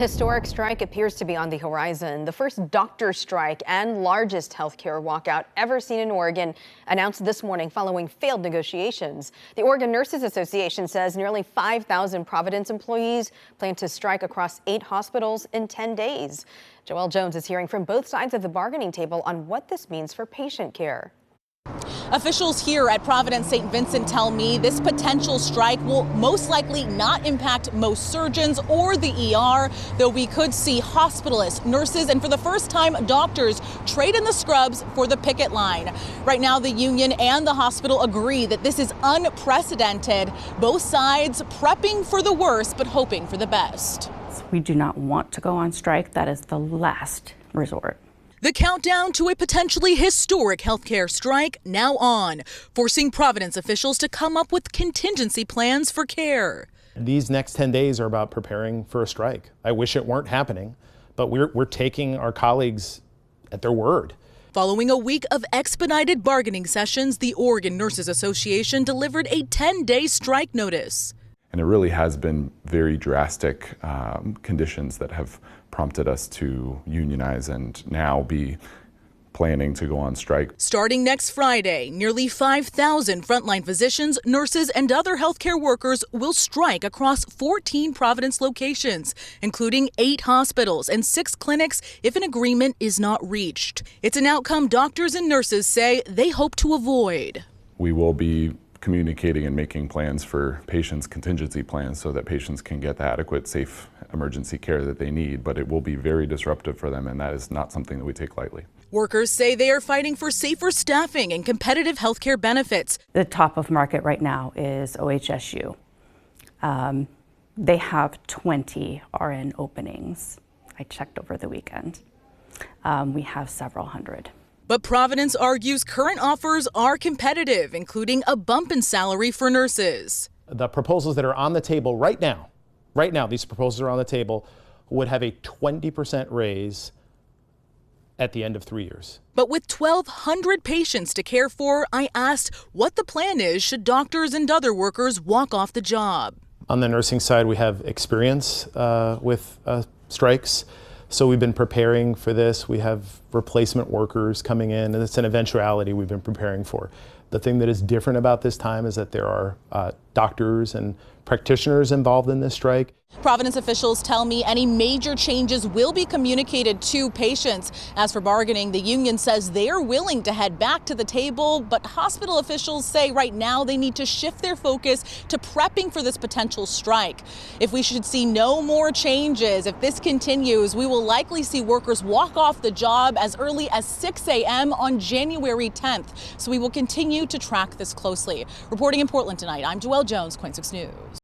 Historic strike appears to be on the horizon. The first doctor strike and largest healthcare walkout ever seen in Oregon announced this morning following failed negotiations. The Oregon Nurses Association says nearly 5,000 Providence employees plan to strike across 8 hospitals in 10 days. Joelle Jones is hearing from both sides of the bargaining table on what this means for patient care. Officials here at Providence St. Vincent tell me this potential strike will most likely not impact most surgeons or the ER, though we could see hospitalists, nurses, and for the first time, doctors trade in the scrubs for the picket line. Right now, the union and the hospital agree that this is unprecedented. Both sides prepping for the worst, but hoping for the best. We do not want to go on strike. That is the last resort. The countdown to a potentially historic healthcare strike now on, forcing Providence officials to come up with contingency plans for care. These next 10 days are about preparing for a strike. I wish it weren't happening, but we're taking our colleagues at their word. Following a week of expedited bargaining sessions, the Oregon Nurses Association delivered a 10-day strike notice. And it really has been very drastic conditions that have prompted us to unionize and now be planning to go on strike. Starting next Friday, nearly 5,000 frontline physicians, nurses, and other healthcare workers will strike across 14 Providence locations, including 8 hospitals and 6 clinics if an agreement is not reached. It's an outcome doctors and nurses say they hope to avoid. We will be communicating and making plans for patients, contingency plans, so that patients can get the adequate, safe emergency care that they need, but it will be very disruptive for them, and that is not something that we take lightly. Workers say they are fighting for safer staffing and competitive healthcare benefits. The top of market right now is OHSU. They have 20 RN openings. I checked over the weekend. We have several hundred. But Providence argues current offers are competitive, including a bump in salary for nurses. The proposals that are on the table right now, these proposals are on the table, would have a 20% raise at the end of 3 years. But with 1,200 patients to care for, I asked what the plan is should doctors and other workers walk off the job. On the nursing side, we have experience with strikes. So we've been preparing for this. We have replacement workers coming in, and it's an eventuality we've been preparing for. The thing that is different about this time is that there are doctors and practitioners involved in this strike. Providence officials tell me any major changes will be communicated to patients. As for bargaining, the union says they are willing to head back to the table, but hospital officials say right now they need to shift their focus to prepping for this potential strike. If we should see no more changes, if this continues, we will likely see workers walk off the job as early as 6 a.m. on January 10th. So we will continue to track this closely. Reporting in Portland tonight, I'm Joelle Jones, KOIN 6 News.